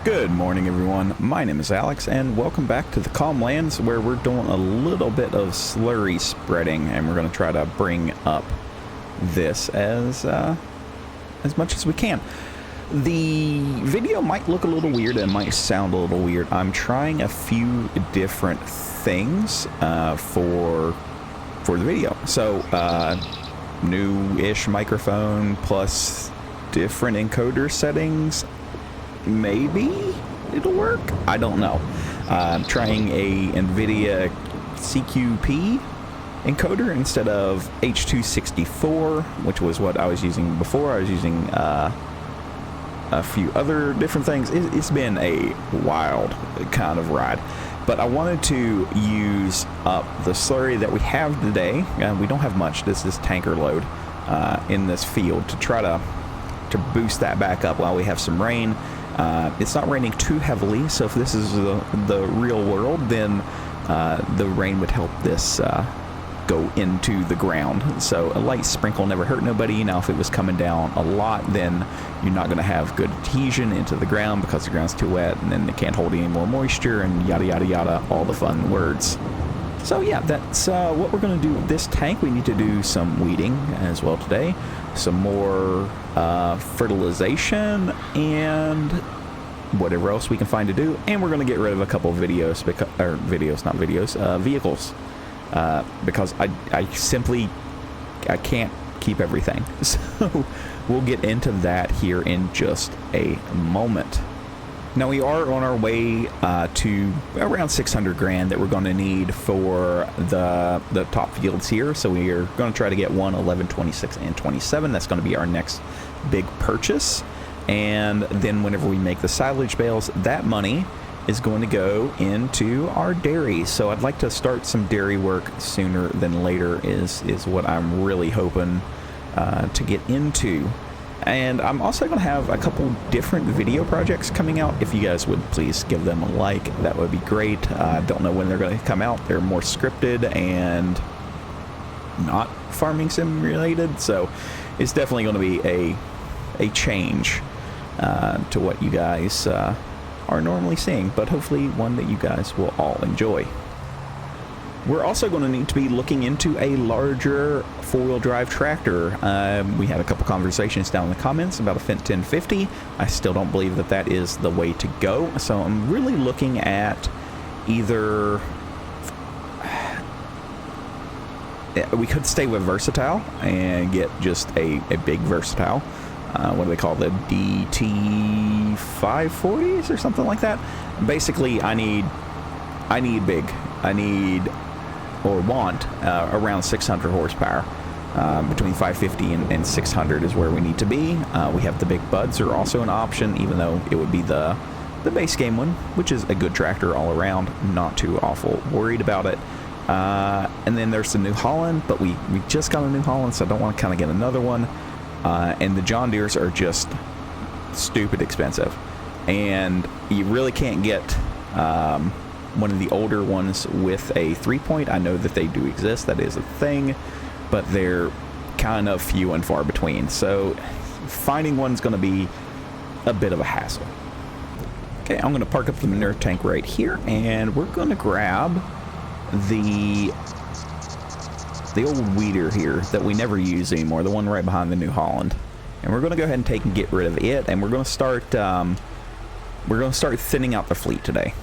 Good morning, everyone. My name is Alex, and welcome back to the Calm Lands, where we're doing a little bit of slurry spreading, and we're going to try to bring up this as much as we can. The video might look a little weird, it might sound a little weird. I'm trying a few different things for the video. So, new-ish microphone plus different encoder settings. Maybe it'll work. I don't know. I'm trying a NVIDIA CQP encoder instead of H.264, which was what I was using before. I was using a few other different things. It's been a wild kind of ride, but I wanted to use up the slurry that we have today. We don't have much. This is tanker load in this field to try to boost that back up while we have some rain. It's not raining too heavily, so if this is the real world, then the rain would help this go into the ground. So a light sprinkle never hurt nobody. Now if it was coming down a lot, then you're not going to have good adhesion into the ground because the ground's too wet, and then it can't hold any more moisture, and yada yada yada, all the fun words. So yeah, that's what we're going to do with this tank. We need to do some weeding as well today, some more fertilization, and whatever else we can find to do. And we're going to get rid of a couple of vehicles, because I can't keep everything. So we'll get into that here in just a moment. Now we are on our way to around 600 grand that we're going to need for the top fields here. So we are going to try to get 1, 11, 26, and 27. That's going to be our next big purchase. And then whenever we make the silage bales, that money is going to go into our dairy. So I'd like to start some dairy work sooner than later is what I'm really hoping to get into. And I'm also going to have a couple different video projects coming out. If you guys would please give them a like, that would be great. I don't know when they're going to come out. They're more scripted and not farming sim related, so it's definitely going to be a change to what you guys are normally seeing, but hopefully one that you guys will all enjoy. We're also going to need to be looking into a larger four-wheel drive tractor. We had a couple conversations down in the comments about a Fendt 1050. I still don't believe that that is the way to go. So I'm really looking at either... we could stay with Versatile and get just a big Versatile. What do they call the DT 540s or something like that? Basically, I need big. I need... or want around 600 horsepower. Between 550 and 600 is where we need to be. We have the big buds are also an option, even though it would be the base game one, which is a good tractor all around. Not too awful worried about it. And then there's the New Holland, but we just got a New Holland, so I don't want to kind of get another one. And the John Deeres are just stupid expensive, and you really can't get one of the older ones with a 3-point. I know that they do exist, that is a thing, but they're kind of few and far between, so finding one's going to be a bit of a hassle. Okay, I'm going to park up the manure tank right here, and we're going to grab the old weeder here that we never use anymore, the one right behind the New Holland, and we're going to go ahead and take and get rid of it, and we're going to start thinning out the fleet today.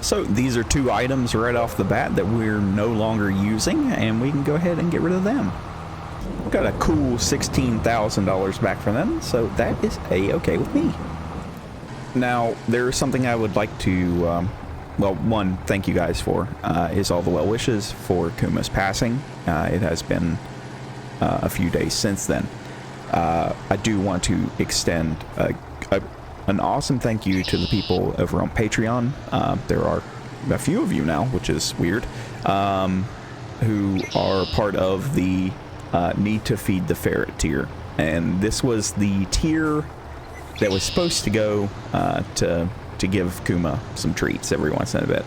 So these are two items right off the bat that we're no longer using, and we can go ahead and get rid of them. We've got a cool $16,000 back from them, so that is a-okay with me. Now, there's something I would like to, well, one, thank you guys for, is all the well wishes for Kuma's passing. It has been a few days since then. I do want to extend an awesome thank you to the people over on Patreon. There are a few of you now, which is weird, who are part of the Need to Feed the Ferret tier. And this was the tier that was supposed to go to give Kuma some treats every once in a bit.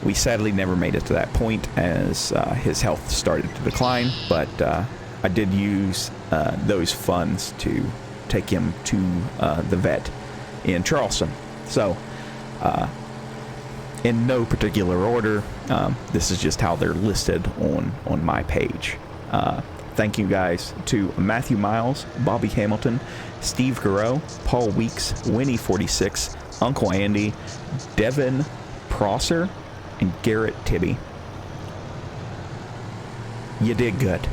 We sadly never made it to that point as his health started to decline, but I did use those funds to take him to the vet in Charleston. So, in no particular order, this is just how they're listed on my page. Thank you guys to Matthew Miles, Bobby Hamilton, Steve Garreau, Paul Weeks, Winnie46, Uncle Andy, Devin Prosser, and Garrett Tibby. You did good.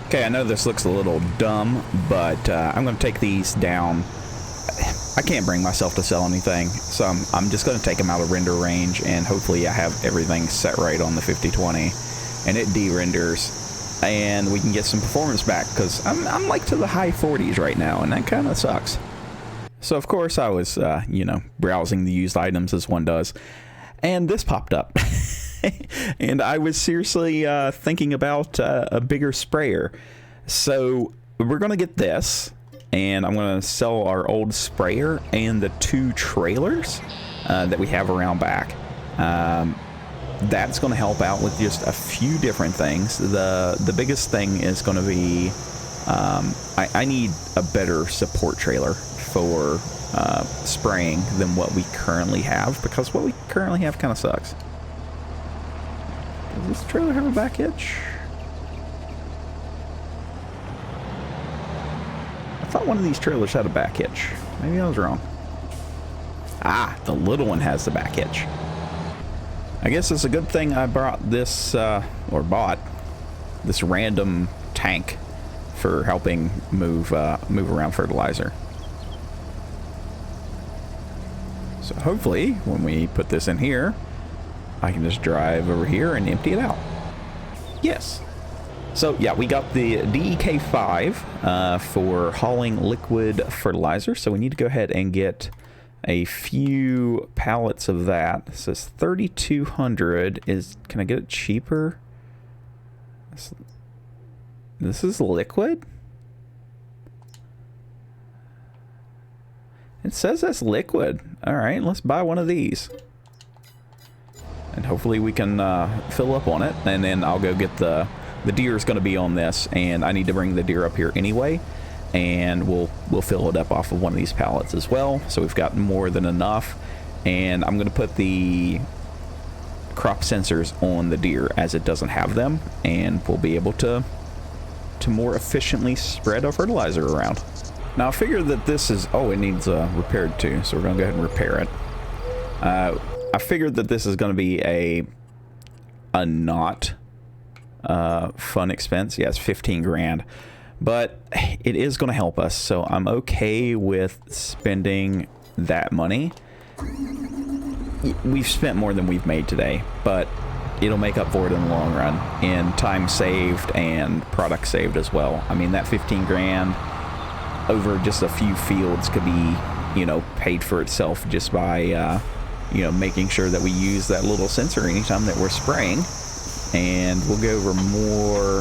Okay, I know this looks a little dumb, but I'm going to take these down. I can't bring myself to sell anything, so I'm just going to take them out of render range, and hopefully I have everything set right on the 5020, and it de-renders, and we can get some performance back, because I'm like to the high 40s right now, and that kind of sucks. So, of course, I was, browsing the used items as one does, and this popped up. And I was seriously thinking about a bigger sprayer. So we're going to get this, and I'm going to sell our old sprayer and the 2 trailers that we have around back. That's going to help out with just a few different things. The biggest thing is going to be I need a better support trailer for spraying than what we currently have, because what we currently have kind of sucks. Does this trailer have a back hitch? I thought one of these trailers had a back hitch. Maybe I was wrong. Ah, the little one has the back hitch. I guess it's a good thing I brought this, or bought this random tank for helping move around fertilizer. So hopefully, when we put this in here, I can just drive over here and empty it out. Yes. So yeah, we got the DEK5 for hauling liquid fertilizer. So we need to go ahead and get a few pallets of that. It says 3,200 is, can I get it cheaper? This is liquid? It says that's liquid. All right, let's buy one of these. And hopefully we can fill up on it, and then I'll go get the deer is going to be on this, and I need to bring the deer up here anyway, and we'll fill it up off of one of these pallets as well. So we've got more than enough, and I'm going to put the crop sensors on the deer as it doesn't have them, and we'll be able to more efficiently spread our fertilizer around. Now I figure that this is, oh, it needs repaired too, so we're going to go ahead and repair it. I figured that this is going to be a not fun expense. Yeah, it's 15 grand, but it is going to help us, so I'm okay with spending that money. We've spent more than we've made today, but it'll make up for it in the long run, in time saved and product saved as well. I mean, that 15 grand over just a few fields could be, paid for itself just by making sure that we use that little sensor anytime that we're spraying. And we'll go over more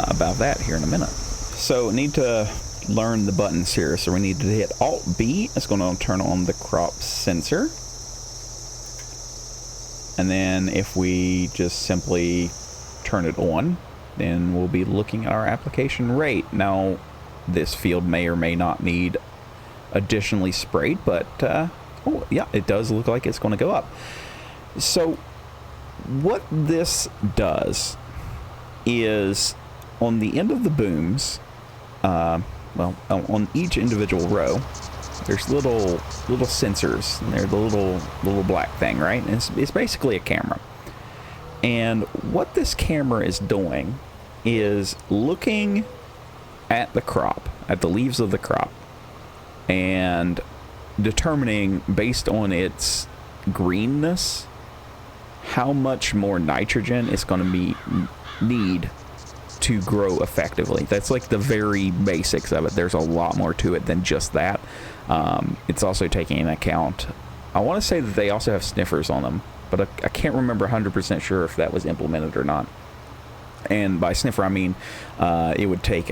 about that here in a minute. So need to learn the buttons here. So we need to hit Alt-B. It's going to turn on the crop sensor. And then if we just simply turn it on, then we'll be looking at our application rate. Now, this field may or may not need additionally sprayed, but oh yeah, it does look like it's going to go up. So what this does is, on the end of the booms, well, on each individual row, there's little sensors, and they're the little black thing, right? And it's basically a camera. And what this camera is doing is looking at the crop, at the leaves of the crop, and determining, based on its greenness, how much more nitrogen it's going to need to grow effectively. That's like the very basics of it. There's a lot more to it than just that. It's also taking into account, I want to say that they also have sniffers on them, but I can't remember 100% sure if that was implemented or not. And by sniffer, I mean it would take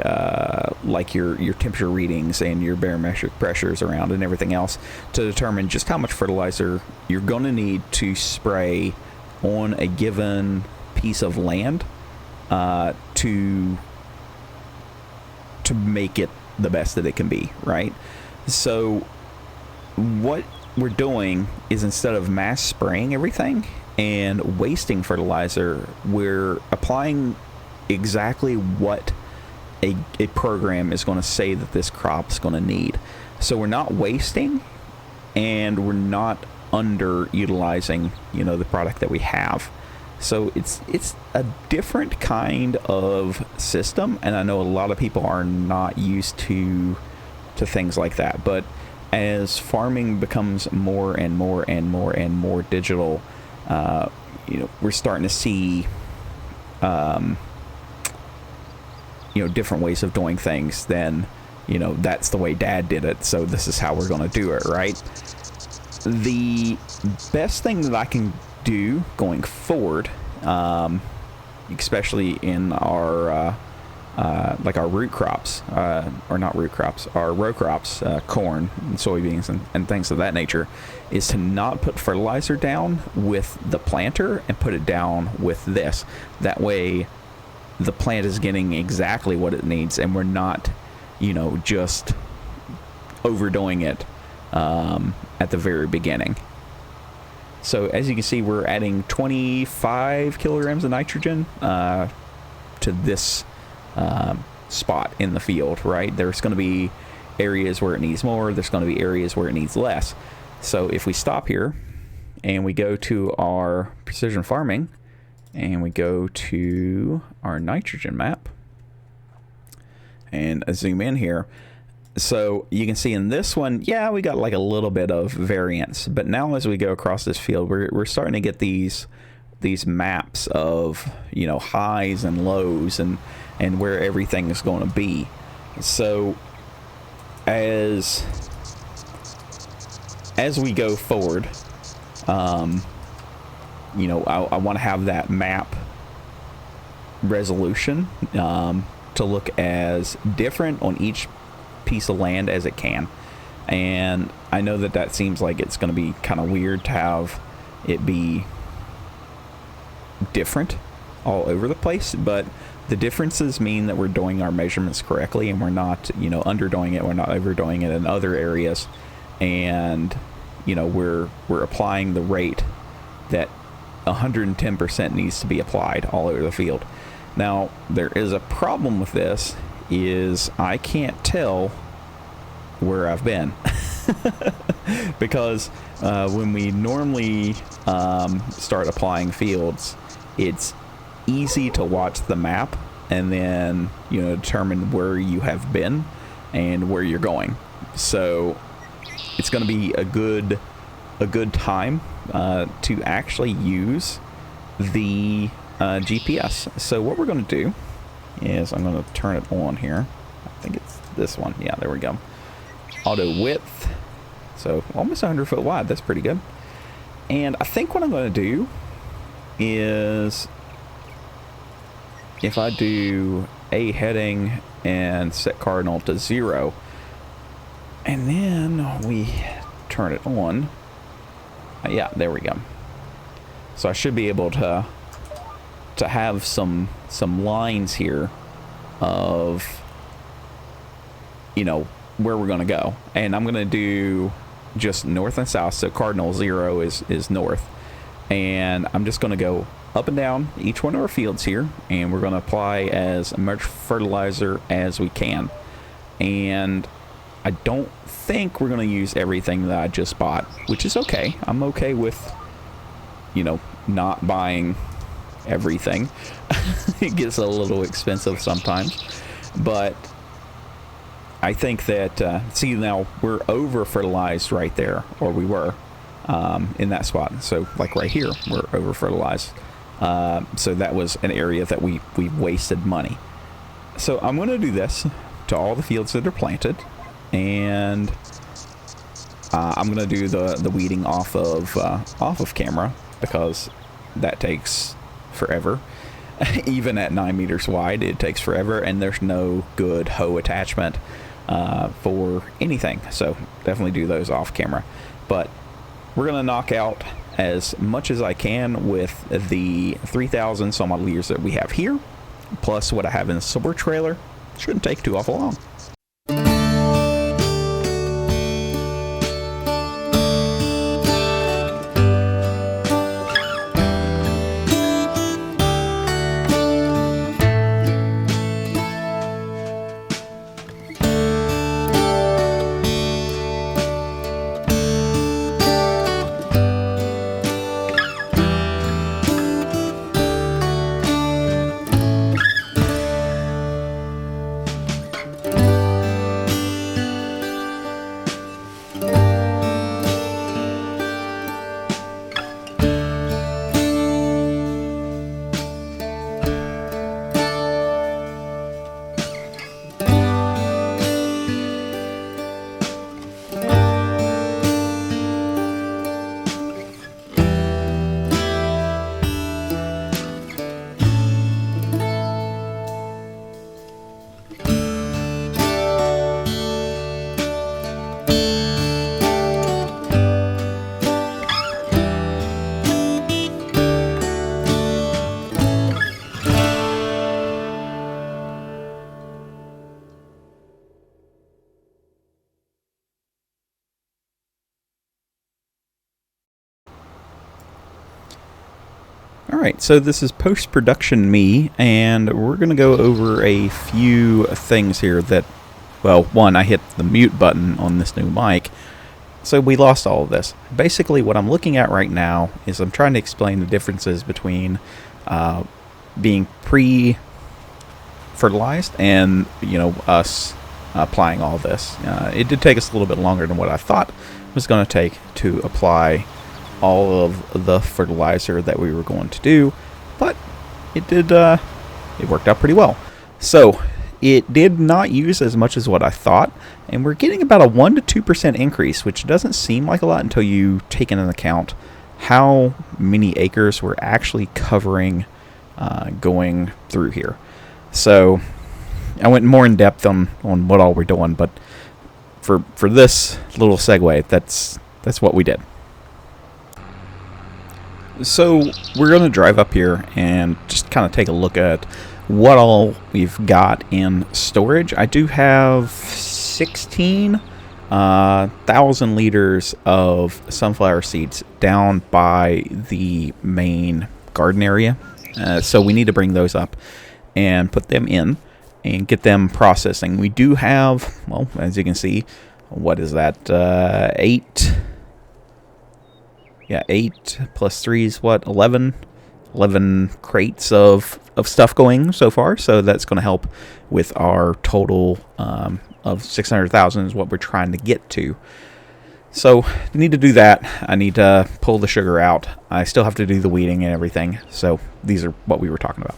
like your temperature readings and your barometric pressures around and everything else to determine just how much fertilizer you're going to need to spray on a given piece of land to make it the best that it can be, right? So what we're doing is, instead of mass spraying everything and wasting fertilizer, we're applying exactly what a program is going to say that this crop's going to need. So we're not wasting, and we're not underutilizing, you know, the product that we have. So it's a different kind of system, and I know a lot of people are not used to things like that. But as farming becomes more and more and more and more digital, you know, we're starting to see you know, different ways of doing things than, you know, that's the way Dad did it, so this is how we're going to do it, right? The best thing that I can do going forward, especially in our like our root crops, or not root crops, our row crops, corn and soybeans and things of that nature, is to not put fertilizer down with the planter and put it down with this. That way the plant is getting exactly what it needs, and we're not, you know, just overdoing it at the very beginning. So as you can see, we're adding 25 kilograms of nitrogen to this spot in the field, right? There's going to be areas where it needs more, there's going to be areas where it needs less. So if we stop here and we go to our precision farming and we go to our nitrogen map and zoom in here, so you can see in this one, yeah, we got like a little bit of variance, but now as we go across this field, we're starting to get these maps of, you know, highs and lows and where everything is going to be. So as we go forward, you know, I want to have that map resolution to look as different on each piece of land as it can. And I know that seems like it's going to be kind of weird to have it be different all over the place, but the differences mean that we're doing our measurements correctly, and we're not, you know, underdoing it, we're not overdoing it in other areas, and, you know, we're applying the rate that 110% needs to be applied all over the field. Now, there is a problem with this, is I can't tell where I've been. Because when we normally start applying fields, it's easy to watch the map and then, you know, determine where you have been and where you're going. So it's going to be a good time to actually use the GPS. So what we're going to do is I'm going to turn it on here. I think it's this one. Yeah, there we go. Auto width. So almost 100 foot wide. That's pretty good. And I think what I'm going to do is, if I do a heading and set cardinal to 0, and then we turn it on. Yeah, there we go. So I should be able to have some lines here of, you know, where we're going to go. And I'm going to do just north and south. So cardinal 0 is north. And I'm just going to go up and down each one of our fields here, and we're going to apply as much fertilizer as we can. And I don't think we're going to use everything that I just bought, which is okay. I'm okay with, you know, not buying everything. It gets a little expensive sometimes, but I think that see, now we're over fertilized right there, or we were in that spot. So like right here, we're over fertilized. So that was an area that we wasted money. So I'm going to do this to all the fields that are planted, and I'm going to do the weeding off of camera, because that takes forever. Even at 9 meters wide, it takes forever, and there's no good hoe attachment for anything. So definitely do those off camera. But we're going to knock out as much as I can with the 3,000 some odd liters that we have here, plus what I have in the support trailer. Shouldn't take too awful long. Alright, so this is post-production me, and we're going to go over a few things here that, well, one, I hit the mute button on this new mic, so we lost all of this. Basically, what I'm looking at right now is I'm trying to explain the differences between being pre-fertilized and, us applying all this. It did take us a little bit longer than what I thought it was going to take to apply all of the fertilizer that we were going to do, but it worked out pretty well. So it did not use as much as what I thought, and we're getting about a 1 to 2% increase, which doesn't seem like a lot until you take into account how many acres we're actually covering going through here. So I went more in depth on what all we're doing, but for this little segue, that's what we did. So we're going to drive up here and just kind of take a look at what all we've got in storage. I do have 16,000 liters of sunflower seeds down by the main garden area. So we need to bring those up and put them in and get them processing. We do have, well, as you can see, what is that, 8 plus 3 is what, 11 crates of stuff going so far, so that's going to help with our total of 600,000 is what we're trying to get to. So I need to do that. I need to pull the sugar out. I still have to do the weeding and everything, so these are what we were talking about.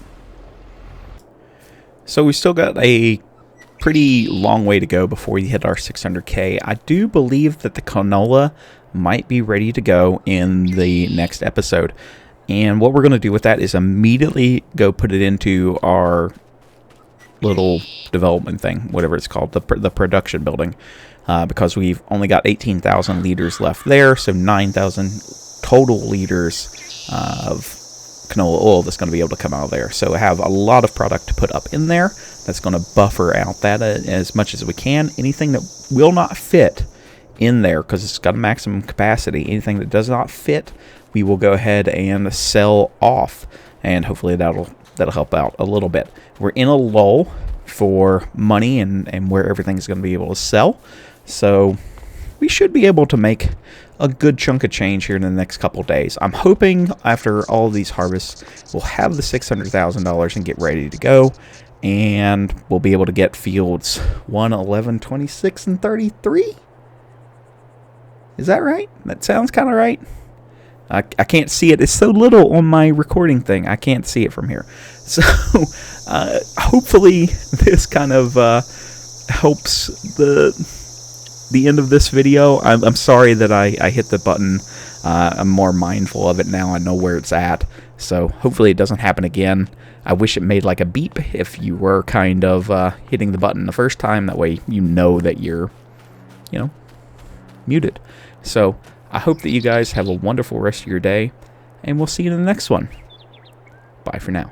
So we still got a pretty long way to go before we hit our 600K. I do believe that the canola might be ready to go in the next episode, and what we're going to do with that is immediately go put it into our little development thing, whatever it's called, the production building, because we've only got 18,000 liters left there, so 9,000 total liters of canola oil that's going to be able to come out of there. So I have a lot of product to put up in there that's going to buffer out that as much as we can. Anything that will not fit in there, because it's got a maximum capacity, anything that does not fit, we will go ahead and sell off, and hopefully that'll help out a little bit. We're in a lull for money and where everything's going to be able to sell, so we should be able to make a good chunk of change here in the next couple days. I'm hoping after all of these harvests we'll have the $600,000 and get ready to go, and we'll be able to get fields 1, 11, 26, and 33. Is that right? That sounds kind of right. I can't see it. It's so little on my recording thing. I can't see it from here. So hopefully this kind of helps the end of this video. I'm sorry that I hit the button. I'm more mindful of it now. I know where it's at. So hopefully it doesn't happen again. I wish it made like a beep if you were kind of hitting the button the first time. That way you know that you're, muted. So I hope that you guys have a wonderful rest of your day, and we'll see you in the next one. Bye for now.